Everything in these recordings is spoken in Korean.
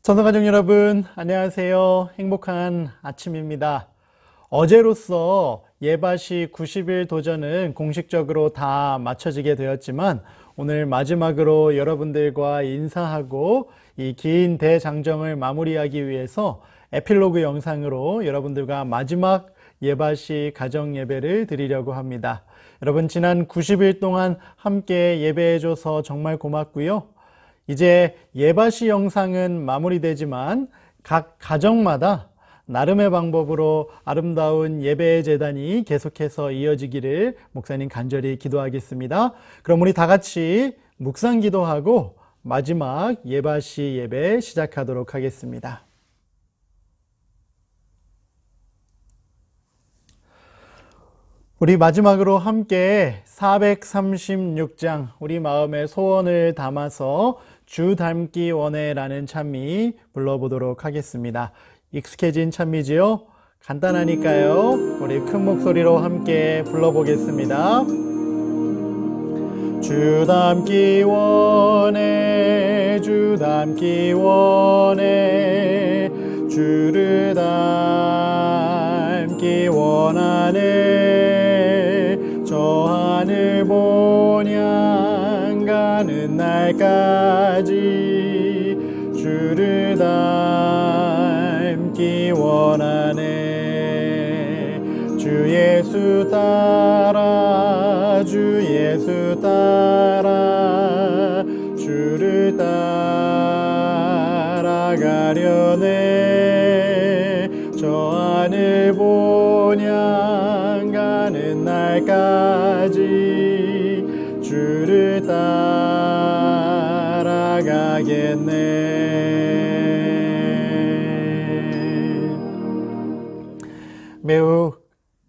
전도가족 여러분, 안녕하세요. 행복한 아침입니다. 어제로써 예바시 90일 도전은 공식적으로 다 마쳐지게 되었지만 오늘 마지막으로 여러분들과 인사하고 이 긴 대장정을 마무리하기 위해서 에필로그 영상으로 여러분들과 마지막 예바시 가정 예배를 드리려고 합니다. 여러분, 지난 90일 동안 함께 예배해줘서 정말 고맙고요. 이제 예바시 영상은 마무리되지만 각 가정마다 나름의 방법으로 아름다운 예배의 제단이 계속해서 이어지기를 목사님 간절히 기도하겠습니다. 그럼 우리 다 같이 묵상 기도하고 마지막 예바시 예배 시작하도록 하겠습니다. 우리 마지막으로 함께 436장 우리 마음의 소원을 담아서 주 닮기 원해라는 찬미 불러보도록 하겠습니다. 익숙해진 찬미지요? 간단하니까요. 우리 큰 목소리로 함께 불러보겠습니다. 주 닮기 원해, 주 닮기 원해, 주를 닮기 원하네. 저 하늘 본향 가는 날까지 주를 닮기 원하네. 주 예수 따라, 주 예수 따라, 주를 따라가려네. 저 하늘 본향 가는 날까지 주를 따라가겠네. 매우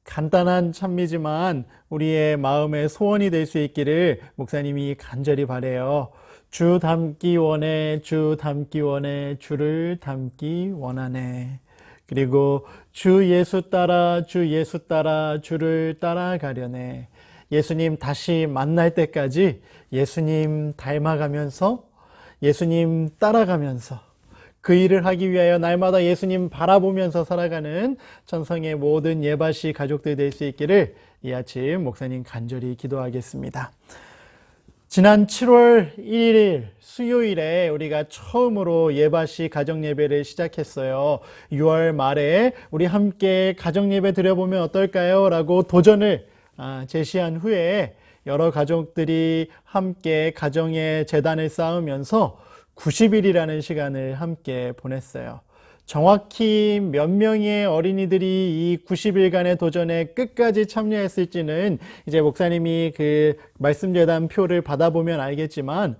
간단한 찬미지만 우리의 마음의 소원이 될 수 있기를 목사님이 간절히 바라요. 주 닮기 원해, 주 닮기 원해, 주를 닮기 원하네. 그리고 주 예수 따라, 주 예수 따라, 주를 따라가려네. 예수님 다시 만날 때까지 예수님 닮아가면서, 예수님 따라가면서 그 일을 하기 위하여 날마다 예수님 바라보면서 살아가는 천성의 모든 예바시 가족들 될 수 있기를 이 아침 목사님 간절히 기도하겠습니다. 지난 7월 1일 수요일에 우리가 처음으로 예바시 가정예배를 시작했어요. 6월 말에 우리 함께 가정예배 드려보면 어떨까요? 라고 도전을 제시한 후에 여러 가족들이 함께 가정의 재단을 쌓으면서 90일이라는 시간을 함께 보냈어요. 정확히 몇 명의 어린이들이 이 90일간의 도전에 끝까지 참여했을지는 이제 목사님이 그 말씀재단 표를 받아보면 알겠지만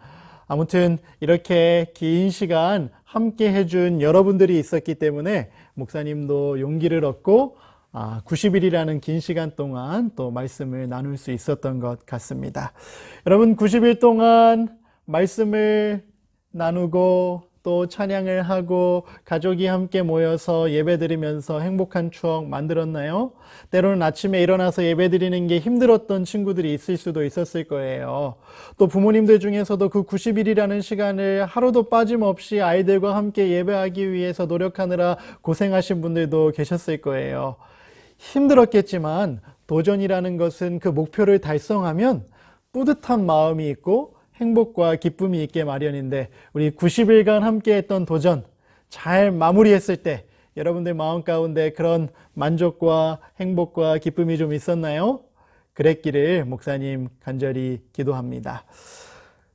아무튼 이렇게 긴 시간 함께 해준 여러분들이 있었기 때문에 목사님도 용기를 얻고 90일이라는 긴 시간 동안 또 말씀을 나눌 수 있었던 것 같습니다. 여러분 90일 동안 말씀을 나누고 또 찬양을 하고 가족이 함께 모여서 예배드리면서 행복한 추억 만들었나요? 때로는 아침에 일어나서 예배드리는 게 힘들었던 친구들이 있을 수도 있었을 거예요. 또 부모님들 중에서도 그 90일이라는 시간을 하루도 빠짐없이 아이들과 함께 예배하기 위해서 노력하느라 고생하신 분들도 계셨을 거예요. 힘들었겠지만 도전이라는 것은 그 목표를 달성하면 뿌듯한 마음이 있고 행복과 기쁨이 있게 마련인데 우리 90일간 함께 했던 도전 잘 마무리했을 때 여러분들 마음 가운데 그런 만족과 행복과 기쁨이 좀 있었나요? 그랬기를 목사님 간절히 기도합니다.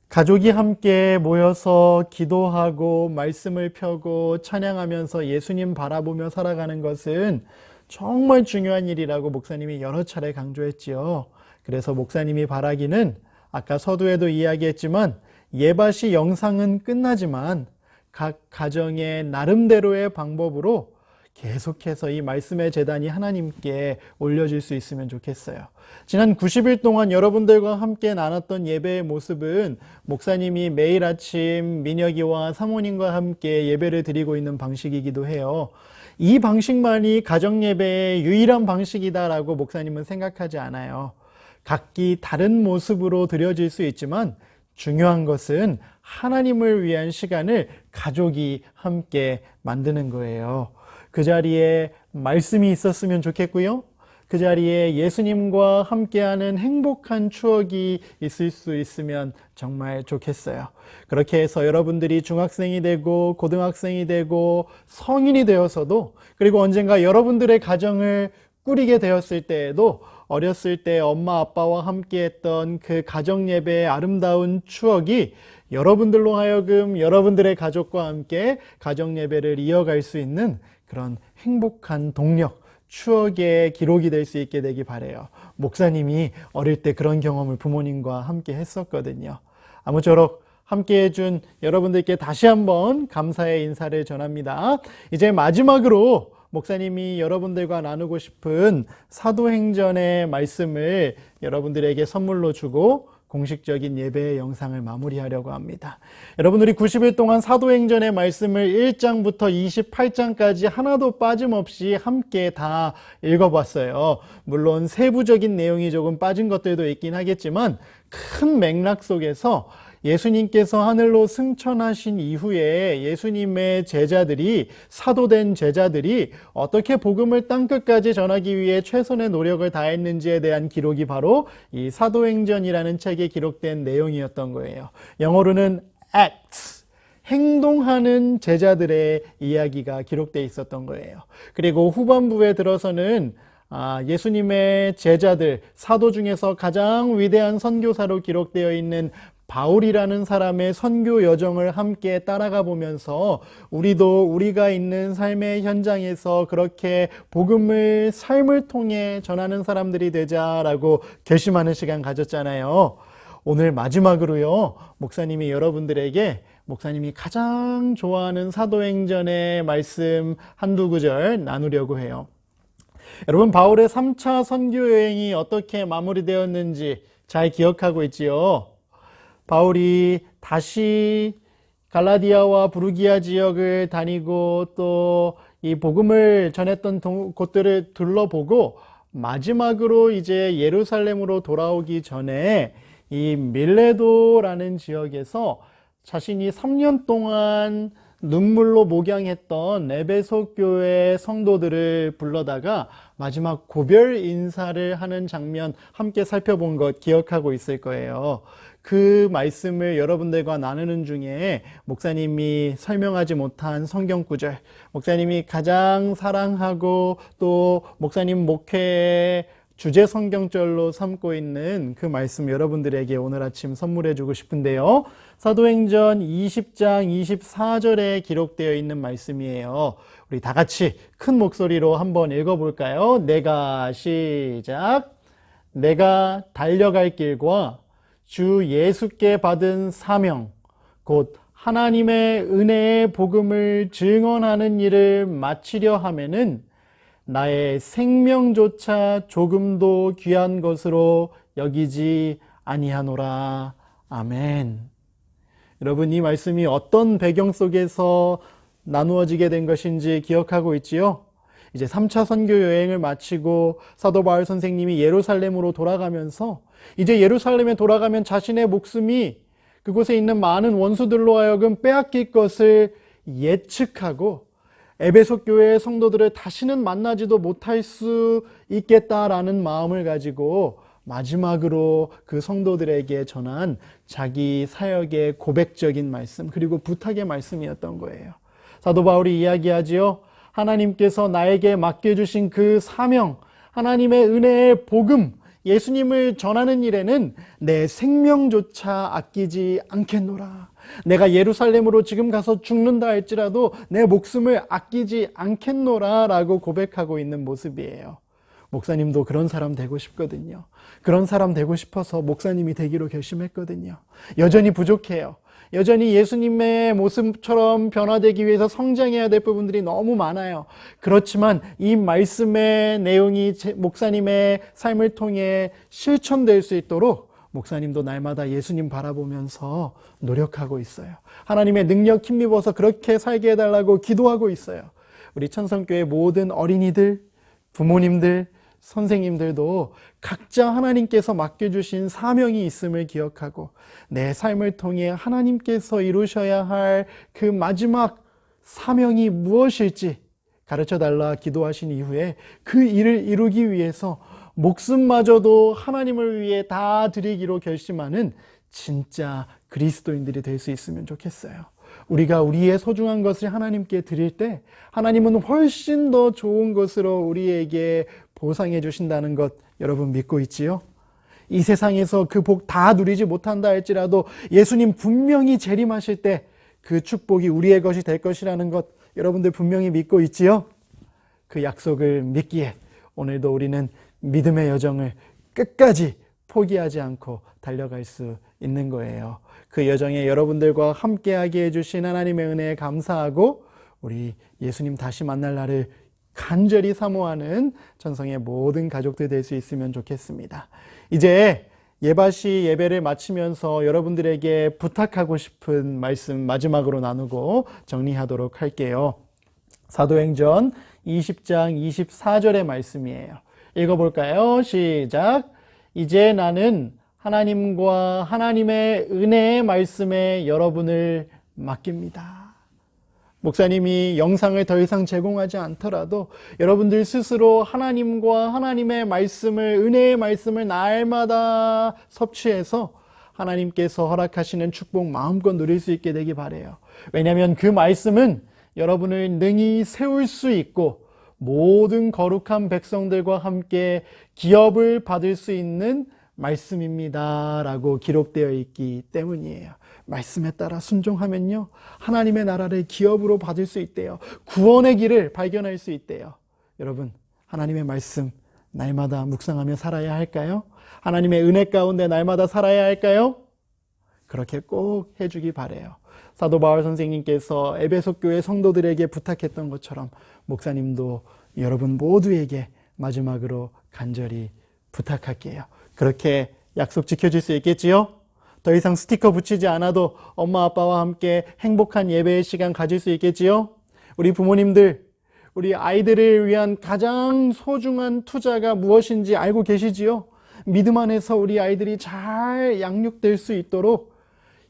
가족이 함께 모여서 기도하고 말씀을 펴고 찬양하면서 예수님 바라보며 살아가는 것은 정말 중요한 일이라고 목사님이 여러 차례 강조했지요. 그래서 목사님이 바라기는 아까 서두에도 이야기했지만 예바시 영상은 끝나지만 각 가정의 나름대로의 방법으로 계속해서 이 말씀의 제단이 하나님께 올려질 수 있으면 좋겠어요. 지난 90일 동안 여러분들과 함께 나눴던 예배의 모습은 목사님이 매일 아침 민혁이와 사모님과 함께 예배를 드리고 있는 방식이기도 해요. 이 방식만이 가정예배의 유일한 방식이다라고 목사님은 생각하지 않아요. 각기 다른 모습으로 드려질 수 있지만 중요한 것은 하나님을 위한 시간을 가족이 함께 만드는 거예요. 그 자리에 말씀이 있었으면 좋겠고요. 그 자리에 예수님과 함께하는 행복한 추억이 있을 수 있으면 정말 좋겠어요. 그렇게 해서 여러분들이 중학생이 되고 고등학생이 되고 성인이 되어서도, 그리고 언젠가 여러분들의 가정을 꾸리게 되었을 때에도 어렸을 때 엄마 아빠와 함께했던 그 가정 예배의 아름다운 추억이 여러분들로 하여금 여러분들의 가족과 함께 가정 예배를 이어갈 수 있는 그런 행복한 동력, 추억의 기록이 될 수 있게 되기 바라요. 목사님이 어릴 때 그런 경험을 부모님과 함께 했었거든요. 아무쪼록 함께 해준 여러분들께 다시 한번 감사의 인사를 전합니다. 이제 마지막으로 목사님이 여러분들과 나누고 싶은 사도행전의 말씀을 여러분들에게 선물로 주고 공식적인 예배의 영상을 마무리하려고 합니다. 여러분들이 90일 동안 사도행전의 말씀을 1장부터 28장까지 하나도 빠짐없이 함께 다 읽어봤어요. 물론 세부적인 내용이 조금 빠진 것들도 있긴 하겠지만 큰 맥락 속에서 예수님께서 하늘로 승천하신 이후에 예수님의 제자들이, 사도된 제자들이 어떻게 복음을 땅끝까지 전하기 위해 최선의 노력을 다했는지에 대한 기록이 바로 이 사도행전이라는 책에 기록된 내용이었던 거예요. 영어로는 Acts, 행동하는 제자들의 이야기가 기록되어 있었던 거예요. 그리고 후반부에 들어서는 예수님의 제자들, 사도 중에서 가장 위대한 선교사로 기록되어 있는 바울이라는 사람의 선교 여정을 함께 따라가 보면서 우리도 우리가 있는 삶의 현장에서 그렇게 복음을 삶을 통해 전하는 사람들이 되자라고 결심하는 시간 가졌잖아요. 오늘 마지막으로요, 목사님이 여러분들에게 목사님이 가장 좋아하는 사도행전의 말씀 한두 구절 나누려고 해요. 여러분, 바울의 3차 선교 여행이 어떻게 마무리되었는지 잘 기억하고 있지요? 바울이 다시 갈라디아와 부르기아 지역을 다니고 또 이 복음을 전했던 곳들을 둘러보고 마지막으로 이제 예루살렘으로 돌아오기 전에 이 밀레도라는 지역에서 자신이 3년 동안 눈물로 목양했던 에베소 교회 성도들을 불러다가 마지막 고별 인사를 하는 장면 함께 살펴본 것 기억하고 있을 거예요. 그 말씀을 여러분들과 나누는 중에 목사님이 설명하지 못한 성경 구절, 목사님이 가장 사랑하고 또 목사님 목회의 주제 성경절로 삼고 있는 그 말씀 여러분들에게 오늘 아침 선물해 주고 싶은데요. 사도행전 20장 24절에 기록되어 있는 말씀이에요. 우리 다 같이 큰 목소리로 한번 읽어볼까요? 시작. 내가 달려갈 길과 주 예수께 받은 사명, 곧 하나님의 은혜의 복음을 증언하는 일을 마치려 하면은 나의 생명조차 조금도 귀한 것으로 여기지 아니하노라. 아멘. 여러분, 이 말씀이 어떤 배경 속에서 나누어지게 된 것인지 기억하고 있지요? 이제 3차 선교 여행을 마치고 사도 바울 선생님이 예루살렘으로 돌아가면서 이제 예루살렘에 돌아가면 자신의 목숨이 그곳에 있는 많은 원수들로 하여금 빼앗길 것을 예측하고 에베소 교회의 성도들을 다시는 만나지도 못할 수 있겠다라는 마음을 가지고 마지막으로 그 성도들에게 전한 자기 사역의 고백적인 말씀, 그리고 부탁의 말씀이었던 거예요. 사도 바울이 이야기하지요. 하나님께서 나에게 맡겨주신 그 사명, 하나님의 은혜의 복음, 예수님을 전하는 일에는 내 생명조차 아끼지 않겠노라. 내가 예루살렘으로 지금 가서 죽는다 할지라도 내 목숨을 아끼지 않겠노라 라고 고백하고 있는 모습이에요. 목사님도 그런 사람 되고 싶거든요. 그런 사람 되고 싶어서 목사님이 되기로 결심했거든요. 여전히 부족해요. 여전히 예수님의 모습처럼 변화되기 위해서 성장해야 될 부분들이 너무 많아요. 그렇지만 이 말씀의 내용이 목사님의 삶을 통해 실천될 수 있도록 목사님도 날마다 예수님 바라보면서 노력하고 있어요. 하나님의 능력 힘입어서 그렇게 살게 해달라고 기도하고 있어요. 우리 천성교회 모든 어린이들, 부모님들, 선생님들도 각자 하나님께서 맡겨주신 사명이 있음을 기억하고 내 삶을 통해 하나님께서 이루셔야 할 그 마지막 사명이 무엇일지 가르쳐달라 기도하신 이후에 그 일을 이루기 위해서 목숨마저도 하나님을 위해 다 드리기로 결심하는 진짜 그리스도인들이 될 수 있으면 좋겠어요. 우리가 우리의 소중한 것을 하나님께 드릴 때 하나님은 훨씬 더 좋은 것으로 우리에게 보상해 주신다는 것 여러분 믿고 있지요? 이 세상에서 그 복 다 누리지 못한다 할지라도 예수님 분명히 재림하실 때 그 축복이 우리의 것이 될 것이라는 것 여러분들 분명히 믿고 있지요? 그 약속을 믿기에 오늘도 우리는 믿음의 여정을 끝까지 포기하지 않고 달려갈 수 있는 거예요. 그 여정에 여러분들과 함께하게 해주신 하나님의 은혜에 감사하고 우리 예수님 다시 만날 날을 간절히 사모하는 천성의 모든 가족들 될 수 있으면 좋겠습니다. 이제 예바시 예배를 마치면서 여러분들에게 부탁하고 싶은 말씀 마지막으로 나누고 정리하도록 할게요. 사도행전 20장 24절의 말씀이에요. 읽어볼까요? 시작. 이제 나는 하나님과 하나님의 은혜의 말씀에 여러분을 맡깁니다. 목사님이 영상을 더 이상 제공하지 않더라도 여러분들 스스로 하나님과 하나님의 말씀을, 은혜의 말씀을 날마다 섭취해서 하나님께서 허락하시는 축복 마음껏 누릴 수 있게 되기 바라요. 왜냐하면 그 말씀은 여러분을 능히 세울 수 있고 모든 거룩한 백성들과 함께 기업을 받을 수 있는 말씀입니다 라고 기록되어 있기 때문이에요. 말씀에 따라 순종하면요 하나님의 나라를 기업으로 받을 수 있대요. 구원의 길을 발견할 수 있대요. 여러분 하나님의 말씀 날마다 묵상하며 살아야 할까요? 하나님의 은혜 가운데 날마다 살아야 할까요? 그렇게 꼭 해주기 바라요. 사도 바울 선생님께서 에베소 교회 성도들에게 부탁했던 것처럼 목사님도 여러분 모두에게 마지막으로 간절히 부탁할게요. 그렇게 약속 지켜줄 수 있겠지요? 더 이상 스티커 붙이지 않아도 엄마 아빠와 함께 행복한 예배의 시간 가질 수 있겠지요? 우리 부모님들, 우리 아이들을 위한 가장 소중한 투자가 무엇인지 알고 계시지요? 믿음 안에서 우리 아이들이 잘 양육될 수 있도록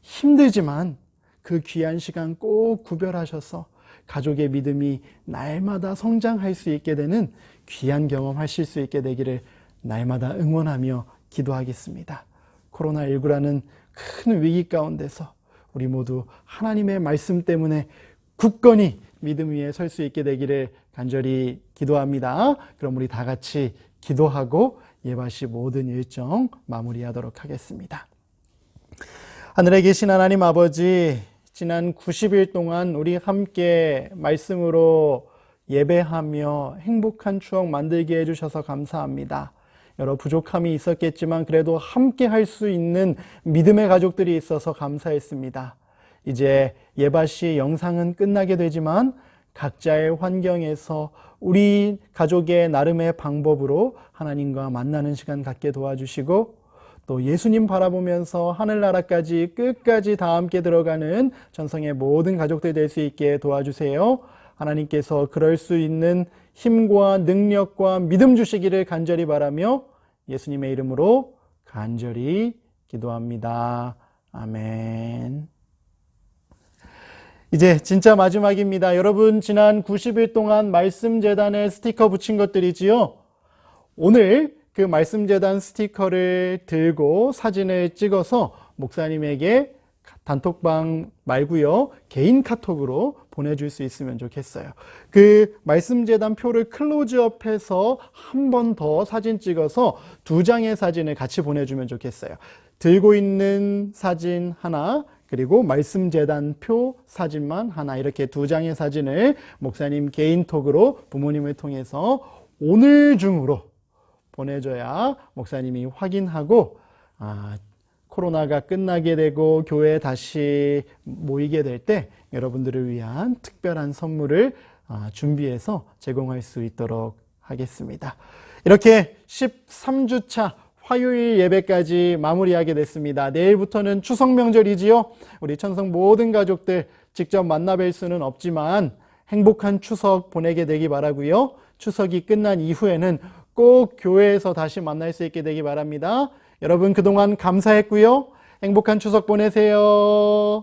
힘들지만 그 귀한 시간 꼭 구별하셔서 가족의 믿음이 날마다 성장할 수 있게 되는 귀한 경험 하실 수 있게 되기를 날마다 응원하며 기도하겠습니다. 코로나19라는 큰 위기 가운데서 우리 모두 하나님의 말씀 때문에 굳건히 믿음 위에 설 수 있게 되기를 간절히 기도합니다. 그럼 우리 다 같이 기도하고 예바시 모든 일정 마무리하도록 하겠습니다. 하늘에 계신 하나님 아버지, 지난 90일 동안 우리 함께 말씀으로 예배하며 행복한 추억 만들게 해주셔서 감사합니다. 여러 부족함이 있었겠지만 그래도 함께 할 수 있는 믿음의 가족들이 있어서 감사했습니다. 이제 예바시 영상은 끝나게 되지만 각자의 환경에서 우리 가족의 나름의 방법으로 하나님과 만나는 시간 갖게 도와주시고 또 예수님 바라보면서 하늘나라까지 끝까지 다 함께 들어가는 전성의 모든 가족들 될 수 있게 도와주세요. 하나님께서 그럴 수 있는 힘과 능력과 믿음 주시기를 간절히 바라며 예수님의 이름으로 간절히 기도합니다. 아멘. 이제 진짜 마지막입니다. 여러분 지난 90일 동안 말씀재단에 스티커 붙인 것들이지요. 오늘 그 말씀재단 스티커를 들고 사진을 찍어서 목사님에게 단톡방 말고요 개인 카톡으로 보내줄 수 있으면 좋겠어요. 그 말씀재단 표를 클로즈업해서 한 번 더 사진 찍어서 2장의 사진을 같이 보내주면 좋겠어요. 들고 있는 사진 하나, 그리고 말씀재단 표 사진만 하나, 이렇게 2장의 사진을 목사님 개인톡으로 부모님을 통해서 오늘 중으로 보내줘야 목사님이 확인하고 코로나가 끝나게 되고 교회에 다시 모이게 될 때 여러분들을 위한 특별한 선물을 준비해서 제공할 수 있도록 하겠습니다. 이렇게 13주차 화요일 예배까지 마무리하게 됐습니다. 내일부터는 추석 명절이지요. 우리 천성 모든 가족들 직접 만나 뵐 수는 없지만 행복한 추석 보내게 되기 바라고요. 추석이 끝난 이후에는 꼭 교회에서 다시 만날 수 있게 되기 바랍니다. 여러분 그동안 감사했고요. 행복한 추석 보내세요.